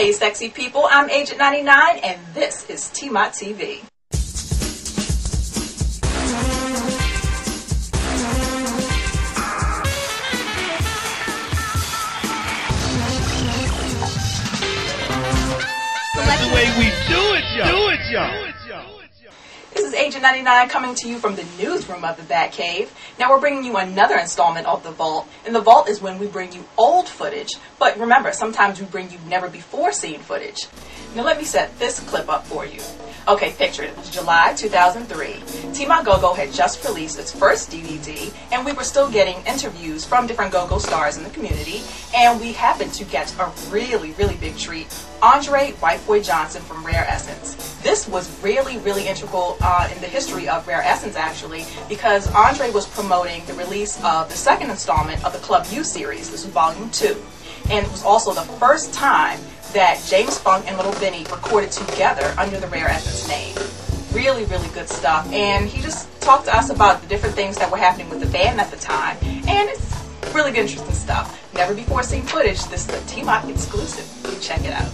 Hey sexy people, I'm Agent 99 and this is TMOT TV. That's the way we do it, y'all. This is Agent 99 coming to you from the newsroom of the Batcave. Now we're bringing you another installment of The Vault. And The Vault is when we bring you old footage. But remember, sometimes we bring you never before seen footage. Now let me set this clip up for you. Okay, picture it. It was July 2003. TMOT Go-Go had just released its first DVD, and we were still getting interviews from different go-go stars in the community, and we happened to get a really, really big treat. Andre White Boy Johnson from Rare Essence. This was really, really integral in the history of Rare Essence, actually, because Andre was promoting the release of the second installment of the Club U series. This was Volume 2. And it was also the first time that James Funk and Little Benny recorded together under the Rare Essence name. Really, really good stuff. And he just talked to us about the different things that were happening with the band at the time. And it's really good, interesting stuff. Never before seen footage. This is a TMOT exclusive. You check it out.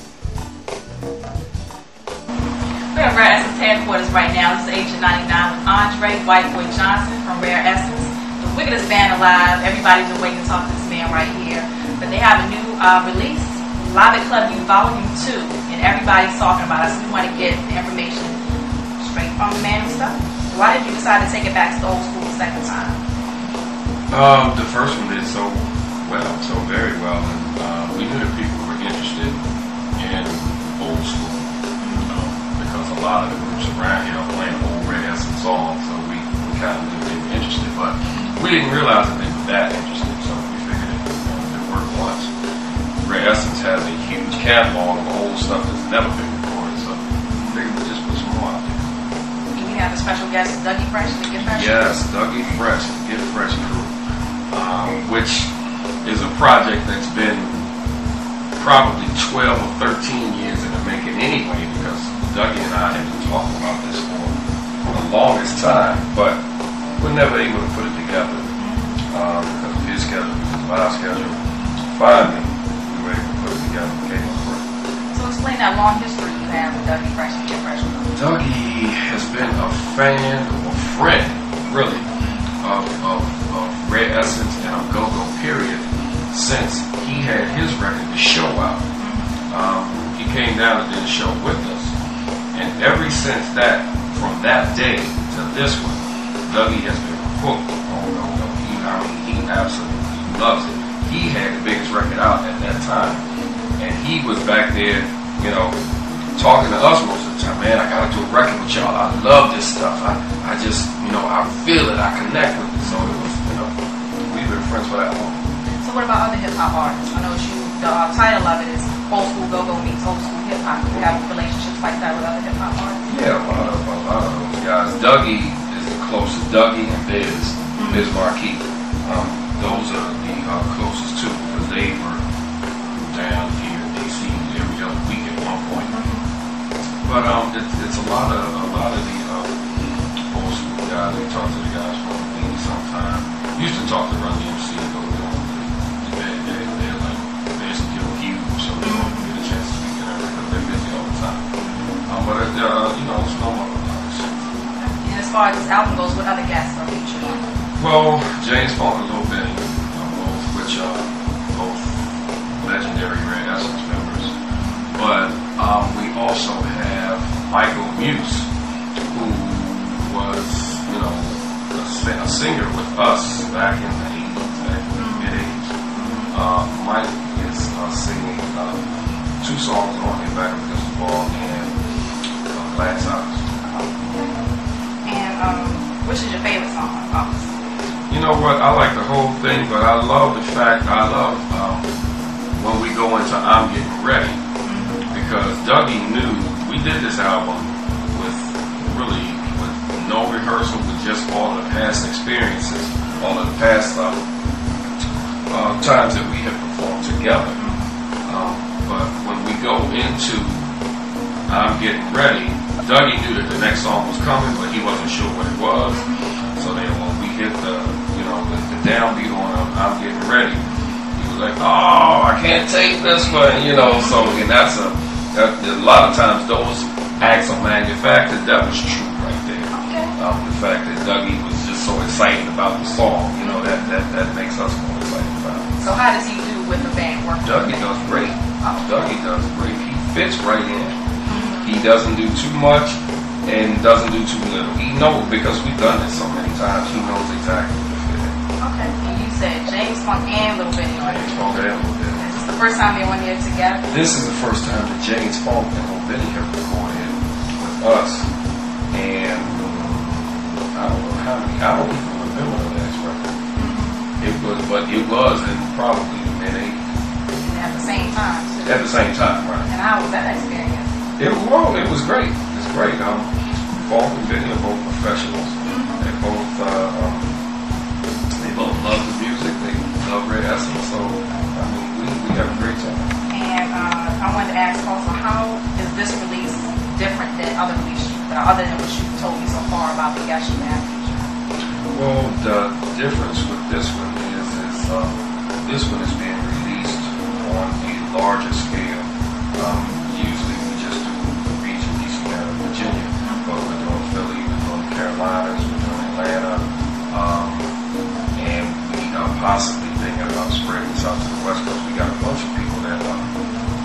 We're at Rare Essence headquarters right now. This is Agent 99 with Andre White Boy Johnson from Rare Essence. The wickedest band alive. Everybody's been waiting to talk to this man right here. But they have a new release, Live at Club U Volume 2, and everybody's talking about it. So we want to get the information straight from the man himself. Why did you decide to take it back to the old school the second time? The first one did so very well, and we knew that people were interested in old school because a lot of the groups around here are playing old Rare Essence songs, so we kind of knew they were interested, but we didn't realize that they were that interested, so we figured it worked once. Rare Essence has a huge catalog of old stuff that's never been recorded, so we figured we'd just put some more out there. And we have a special guest, Dougie Fresh, the Get Fresh. Yes, Dougie Fresh, the Get Fresh crew, which is a project that's been probably 12 or 13 years in the making anyway, because Dougie and I have been talking about this for the longest time, but we're never able to put it together because of his schedule, because of our schedule. Finally, we were able to put it together and came up with it. So explain that long history you have with Dougie Fresh and Get Fresh. Dougie has been a fan or a friend, really, of Rare Essence and of Go-Go period since he had his record, The Show, out. He came down and did a show with us, and ever since that, from that day to this one, Dougie has been hooked on Go-Go. He absolutely loves it. He had the biggest record out at that time, and he was back there, talking to us most of the time. Man, I gotta do a record with y'all. I love this stuff. I just, I feel it. I connect with it. So it was, we've been friends for that long. So what about other hip hop artists? I know the title of it is Old School Go-Go meets Old School Hip Hop. Do you have relationships like that with other hip hop artists? Yeah, a lot of those guys. Dougie is the closest. Dougie and Biz Marquis. Those are the closest too, because they were down here in DC every other week at one point. But it's a lot of the old school guys. We talk to the guys from me sometime. Used to talk to Run DMC and go to they're like basically huge, so we don't get a chance to speak to them because they're busy all the time. But it's no more artists. And as far as this album goes, what other guests are featured on? Well, James Funk and Little Benny, which are both legendary Rare Essence members. But we also have Michael Muse, who was, a singer with us back in the 80s, back in the mid-80s. Mike is singing 2 songs on Get Back Up Against the Wall and Glass House. And which is your favorite song off this? You know what? I like the whole thing, but I love when we go into I'm Getting Ready, because Dougie knew we did this album with no rehearsal, with just all the past experiences, all of the past times that we have performed together. But when we go into I'm Getting Ready, Dougie knew that the next song was coming, but he wasn't sure what it was. So then when we hit the downbeat on I'm Getting Ready, he was like, oh, I can't take this one, you know. So, and that's a lot of times those acts are manufactured. That was true right there. Okay. The fact that Dougie was just so excited about the song, you know, that makes us more excited about it. So how does he do with the band work? Dougie does great. Oh. Dougie does great. He fits right in. He doesn't do too much and doesn't do too little. He knows, because we've done this so many times, he knows exactly what to fit in. Okay. And you said James Funk and Lil Benny, right? James Funk and Lil Benny. Is this the first time they went here together? This is the first time that James Funk and Lil Benny have recorded with us. And I don't know how many, I don't even remember the last record. It was in probably the mid-80s. At the same time, too. At the same time, right. And how was that experience? It was great. It's great. Funk and Benny are both professionals. They both love the music. They love Red Essence. So, I mean, we have a great time. And I wanted to ask also, how is this release different than other releases, other than what you've told me so far about the guests you have? Well, the difference with this one is this one is being released on a larger scale. Usually we just do the region, DC, Maryland, Virginia, but we're doing Philly, we're doing the Carolinas, we're doing Atlanta, and we are possibly thinking about spreading this out to the West Coast. We got a bunch of people that are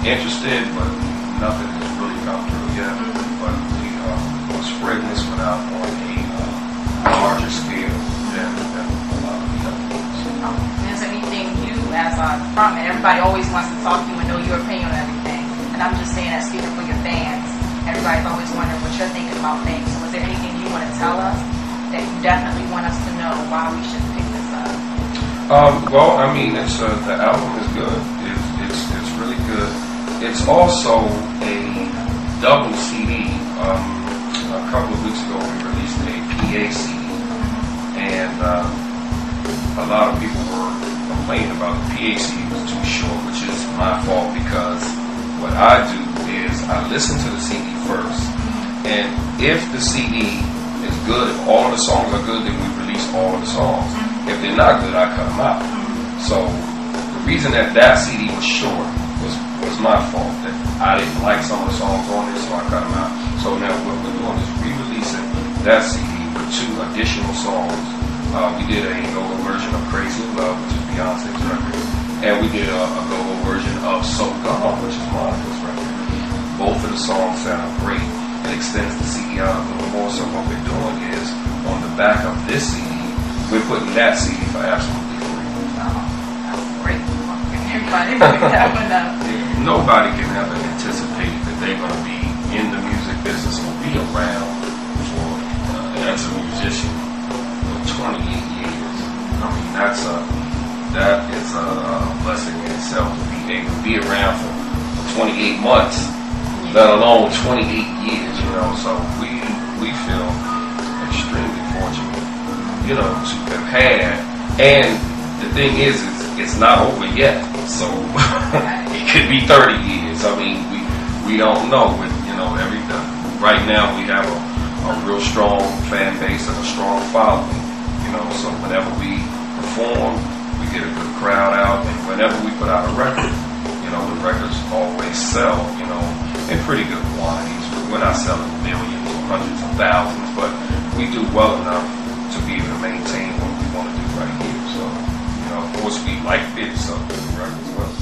interested, but nothing has really come through yet. But we are spreading this one out on a larger scale than a lot of the other ones. Is there anything you, as a frontman, everybody always wants to talk to you and know your opinion on everything. And I'm just saying that speaking for your fans, everybody's always wondering what you're thinking about things. So is there anything you want to tell us that you definitely want us to know why we should pick this up? Well, I mean, it's the album is good. It's really good. It's also a double CD. A couple of weeks ago, we released a PA CD, and a lot of people were complaining about the PA CD was too short, which is my fault, because what I do is I listen to the CD first, and if the CD is good, if all of the songs are good, then we release all of the songs. If they're not good, I cut them out. So the reason that CD was short was my fault. That I didn't like some of the songs on it, so I cut them out. So now what we're doing is re-releasing that CD with 2 additional songs. We did a go-go version of Crazy Love, which is Beyonce's record, and we did a go-go version of So Gone, which is Monica's record. Both of the songs sound great. It extends the CD out a little more. So what we're doing is, on the back of this CD, we're putting that CD for absolutely free. Oh, that's great. Everybody that one up. Nobody can ever anticipate that they're going to be in the music business or be around for, as a musician, for 28 years. I mean, that is a blessing in itself, to be able to be around for 28 months, let alone 28 years, you know. So we feel extremely fortunate, you know, to have had. And the thing is it's not over yet. So it could be 30 years. I mean, we don't know. With, you know, right now we have a real strong fan base and a strong following. You know, so whenever we perform, we get a good crowd out, and whenever we put out a record, you know, the records always sell, you know, in pretty good quantities. We're not selling millions or hundreds of thousands, but we do well enough to be able to maintain what we want to do right here. So, you know, of course we like this, so the records well.